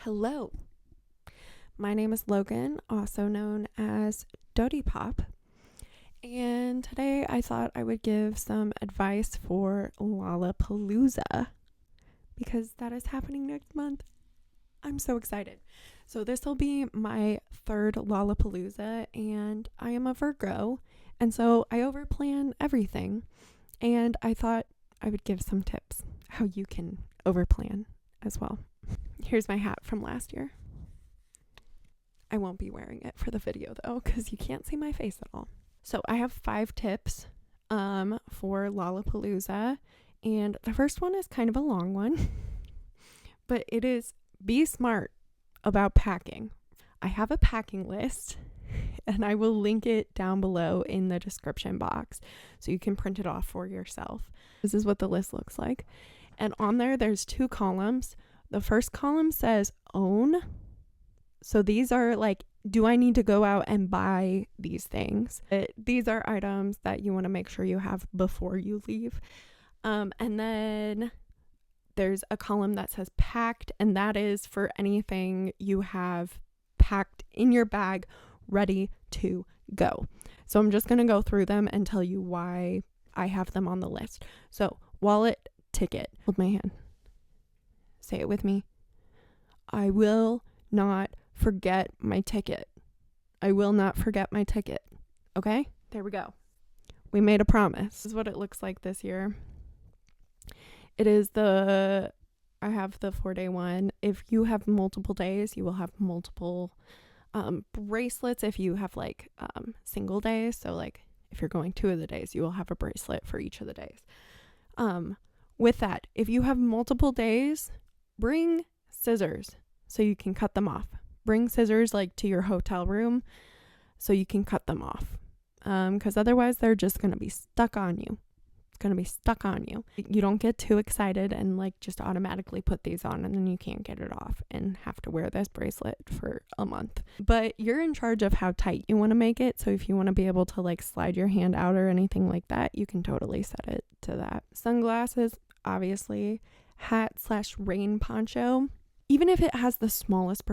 Hello, my name is Logan, also known as Dodie Pop, and today I thought I would give some advice for Lollapalooza because that is happening next month. I'm so excited. So this will be my third Lollapalooza, and I am a Virgo, and so I overplan everything, and I thought I would give some tips how you can overplan as well. Here's my hat from last year. I won't be wearing it for the video though, because you can't see my face at all. So I have 5 tips for Lollapalooza, and the first one is kind of a long one, but it is be smart about packing. I have a packing list, and I will link it down below in the description box so you can print it off for yourself. This is what the list looks like, and on there's 2 columns. The first column says own. So these are like, do I need to go out and buy these things? These are items that you want to make sure you have before you leave. And then there's a column that says packed, and that is for anything you have packed in your bag ready to go. So I'm just going to go through them and tell you why I have them on the list. So wallet, ticket. Hold my hand. Say it with me. I will not forget my ticket. I will not forget my ticket. Okay? There we go. We made a promise. This is what it looks like this year. It is I have the 4-day one. If you have multiple days, you will have multiple bracelets. If you have like single days, so like if you're going 2 of the days, you will have a bracelet for each of the days. With that, if you have multiple days, bring scissors so you can cut them off. Bring scissors like to your hotel room so you can cut them off. Because otherwise they're just going to be stuck on you. It's going to be stuck on you. You don't get too excited and like just automatically put these on and then you can't get it off and have to wear this bracelet for a month. But you're in charge of how tight you want to make it. So if you want to be able to like slide your hand out or anything like that, you can totally set it to that. Sunglasses, obviously. Hat/rain poncho. Even if it has the smallest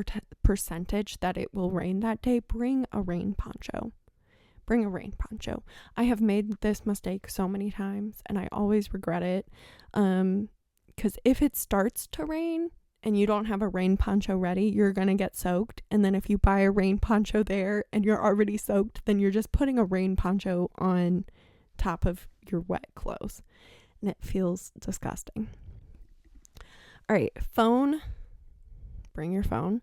percentage that it will rain that day, bring a rain poncho. Bring a rain poncho. I have made this mistake so many times and I always regret it. Because if it starts to rain and you don't have a rain poncho ready, you're going to get soaked. And then if you buy a rain poncho there and you're already soaked, then you're just putting a rain poncho on top of your wet clothes. And it feels disgusting. All right, phone. Bring your phone.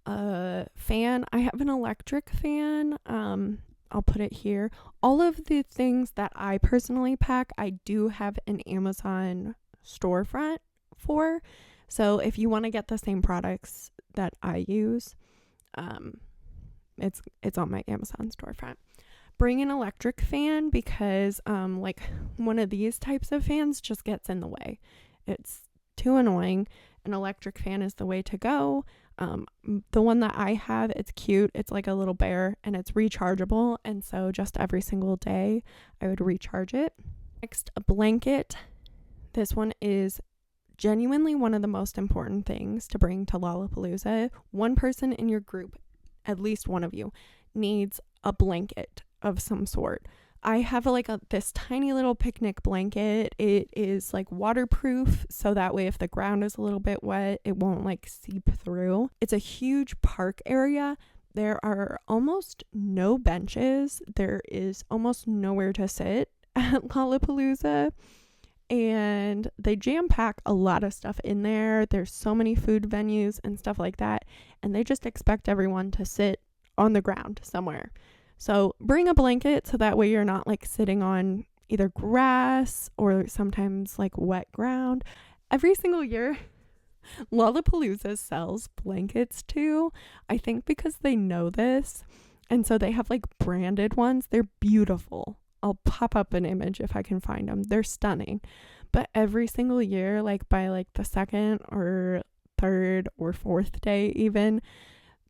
Fan. I have an electric fan. I'll put it here. All of the things that I personally pack, I do have an Amazon storefront for. So if you want to get the same products that I use, it's on my Amazon storefront. Bring an electric fan because like one of these types of fans just gets in the way. It's too annoying. An electric fan is the way to go. The one that I have, it's cute. It's like a little bear and it's rechargeable. And so just every single day I would recharge it. Next, a blanket. This one is genuinely one of the most important things to bring to Lollapalooza. One person in your group, at least one of you, needs a blanket of some sort. I have this tiny little picnic blanket. It is like waterproof, so that way if the ground is a little bit wet, it won't like seep through. It's a huge park area. There are almost no benches. There is almost nowhere to sit at Lollapalooza. And they jam pack a lot of stuff in there. There's so many food venues and stuff like that. And they just expect everyone to sit on the ground somewhere. So bring a blanket so that way you're not like sitting on either grass or sometimes like wet ground. Every single year, Lollapalooza sells blankets too. I think because they know this. And so they have like branded ones. They're beautiful. I'll pop up an image if I can find them. They're stunning. But every single year, like by like the 2nd or 3rd or 4th day even,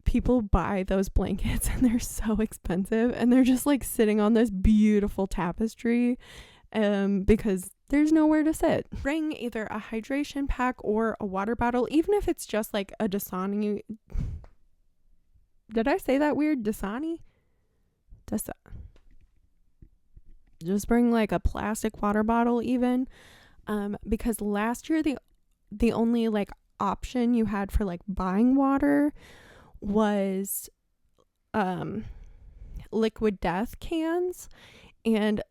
people buy those blankets and they're so expensive and they're just like sitting on this beautiful tapestry because there's nowhere to sit. Bring either a hydration pack or a water bottle, even if it's just like a Dasani. Did I say that weird? Dasani? Just bring like a plastic water bottle even. Because last year the only like option you had for like buying water was liquid death cans, and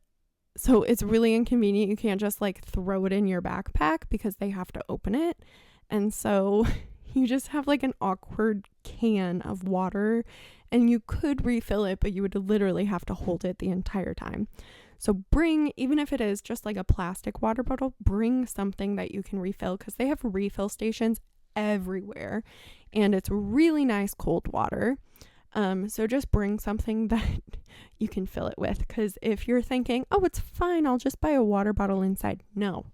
so it's really inconvenient. You can't just like throw it in your backpack because they have to open it, and so you just have like an awkward can of water, and you could refill it, but you would literally have to hold it the entire time. So bring, even if it is just like a plastic water bottle, bring something that you can refill, because they have refill stations everywhere and it's really nice cold water. So just bring something that you can fill it with, because if you're thinking, oh, it's fine, I'll just buy a water bottle inside. No,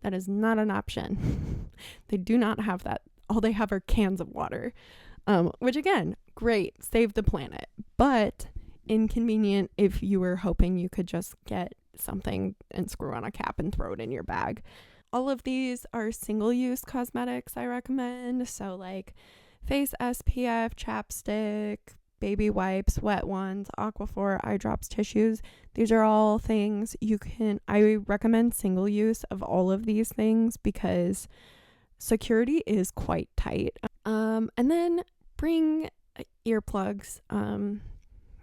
that is not an option. They do not have that. All they have are cans of water, which again, great, save the planet, but inconvenient if you were hoping you could just get something and screw on a cap and throw it in your bag. All of these are single-use cosmetics I recommend. So like face SPF, chapstick, baby wipes, wet ones, Aquaphor, eye drops, tissues. These are all things I recommend single use of all of these things because security is quite tight. And then bring earplugs.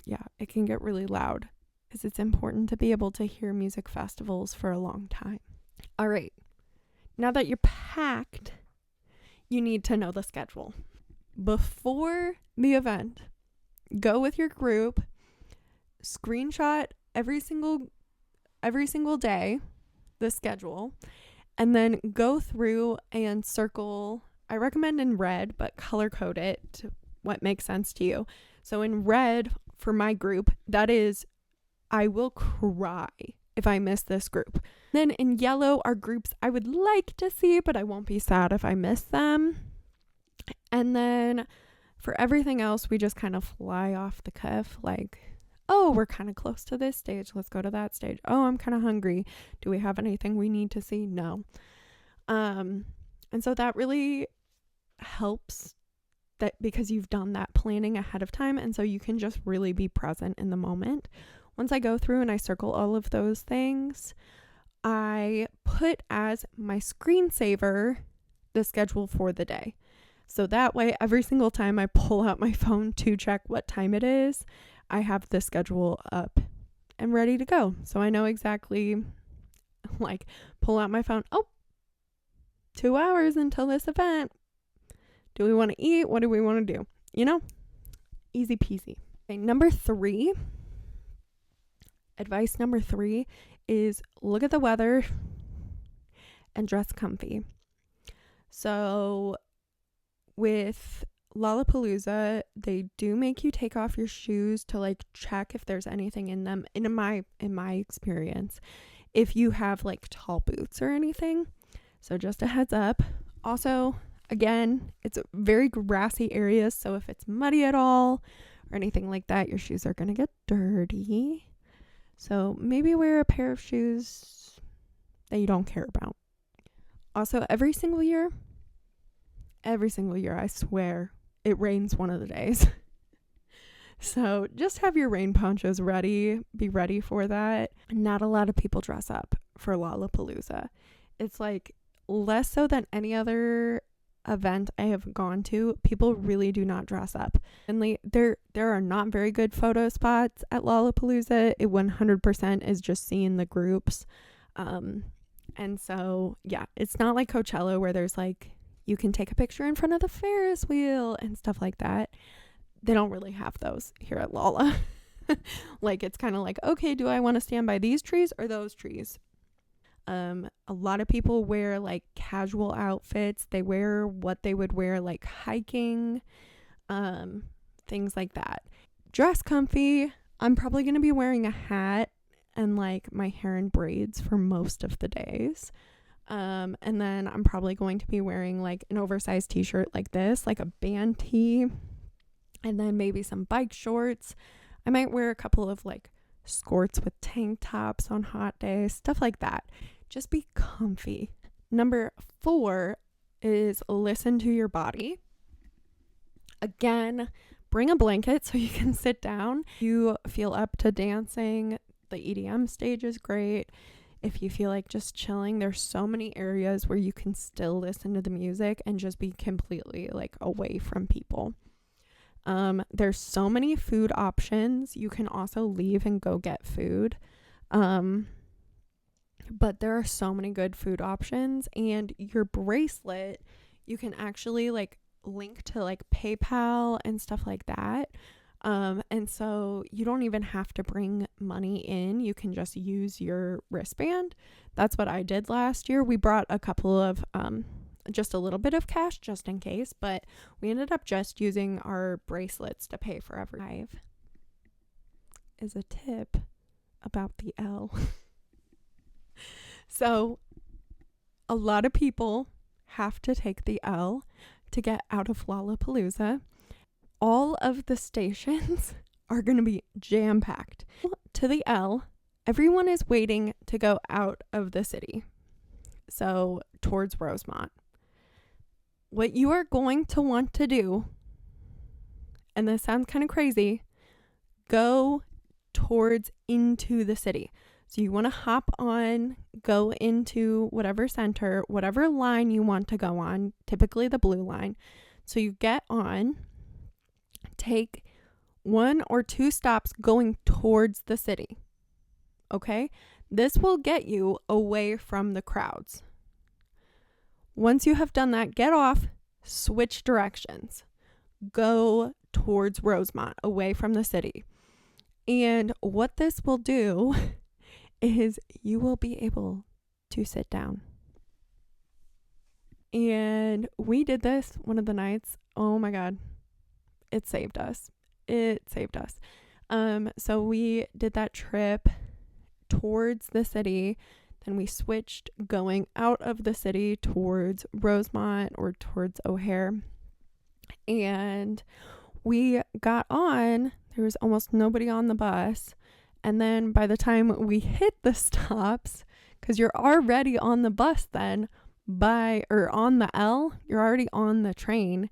Yeah, it can get really loud because it's important to be able to hear music festivals for a long time. All right, now that you're packed, you need to know the schedule. Before the event, go with your group, screenshot every single day, the schedule, and then go through and circle. I recommend in red, but color code it to what makes sense to you. So in red, for my group, that is, I will cry if I miss this group. Then in yellow are groups I would like to see, but I won't be sad if I miss them. And then for everything else, we just kind of fly off the cuff, like, oh, we're kind of close to this stage, let's go to that stage. Oh, I'm kind of hungry. Do we have anything we need to see? No. And so that really helps, that because you've done that planning ahead of time, and so you can just really be present in the moment. Once I go through and I circle all of those things, I put as my screensaver the schedule for the day. So that way, every single time I pull out my phone to check what time it is, I have the schedule up and ready to go. So I know exactly, like, pull out my phone. Oh, 2 hours until this event. Do we want to eat? What do we want to do? Easy peasy. Okay, advice number 3 is look at the weather and dress comfy. So with Lollapalooza, they do make you take off your shoes to like check if there's anything in them. In my experience, if you have like tall boots or anything. So just a heads up. Also, again, it's very grassy areas, so if it's muddy at all or anything like that, your shoes are going to get dirty. So maybe wear a pair of shoes that you don't care about. Also, every single year, I swear, it rains one of the days. So just have your rain ponchos ready. Be ready for that. Not a lot of people dress up for Lollapalooza. It's like less so than any other event I have gone to. People really do not dress up. And there are not very good photo spots at Lollapalooza. It 100% is just seeing the groups. And so, yeah, it's not like Coachella where there's like, you can take a picture in front of the Ferris wheel and stuff like that. They don't really have those here at Lolla. Like, it's kind of like, okay, do I want to stand by these trees or those trees? A lot of people wear like casual outfits. They wear what they would wear like hiking, things like that. Dress comfy. I'm probably going to be wearing a hat and like my hair in braids for most of the days. And then I'm probably going to be wearing like an oversized t-shirt like this, like a band tee, and then maybe some bike shorts. I might wear a couple of like skirts with tank tops on hot days, stuff like that. just be comfy. Number 4 is listen to your body. Again, bring a blanket so you can sit down. You feel up to dancing. The EDM stage is great. If you feel like just chilling, there's so many areas where you can still listen to the music and just be completely like away from people. There's so many food options. You can also leave and go get food. But there are so many good food options, and your bracelet, you can actually like link to like PayPal and stuff like that. And so you don't even have to bring money in. You can just use your wristband. That's what I did last year. We brought a couple of, just a little bit of cash just in case, but we ended up just using our bracelets to pay for everything. Is a tip about the L. So a lot of people have to take the L to get out of Lollapalooza. All of the stations are going to be jam-packed. To the L, everyone is waiting to go out of the city, so towards Rosemont. What you are going to want to do, and this sounds kind of crazy, go towards into the city. So you want to hop on, go into whatever center, whatever line you want to go on, typically the blue line. So you get on, take 1 or 2 stops going towards the city. Okay? This will get you away from the crowds. Once you have done that, get off, switch directions. Go towards Rosemont, away from the city. And what this will do is you will be able to sit down. And we did this one of the nights. Oh my God. It saved us. So we did that trip towards the city. Then we switched going out of the city towards Rosemont or towards O'Hare. And we got on. There was almost nobody on the bus. And then by the time we hit the stops, because you're already on the bus then, on the L, you're already on the train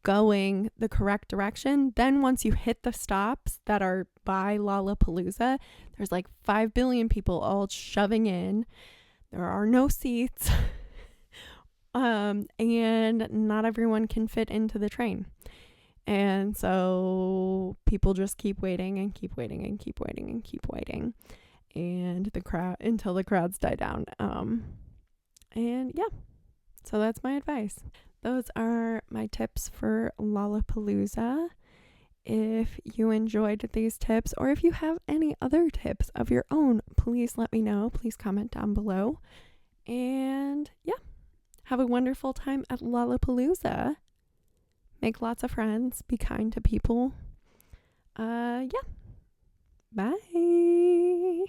going the correct direction. Then once you hit the stops that are by Lollapalooza, there's like 5 billion people all shoving in. There are no seats. And not everyone can fit into the train. And so people just keep waiting and keep waiting and keep waiting and keep waiting. And until the crowds die down. And yeah, so that's my advice. Those are my tips for Lollapalooza. If you enjoyed these tips, or if you have any other tips of your own, please let me know. Please comment down below. And yeah, have a wonderful time at Lollapalooza. Make lots of friends. Be kind to people. Yeah. Bye.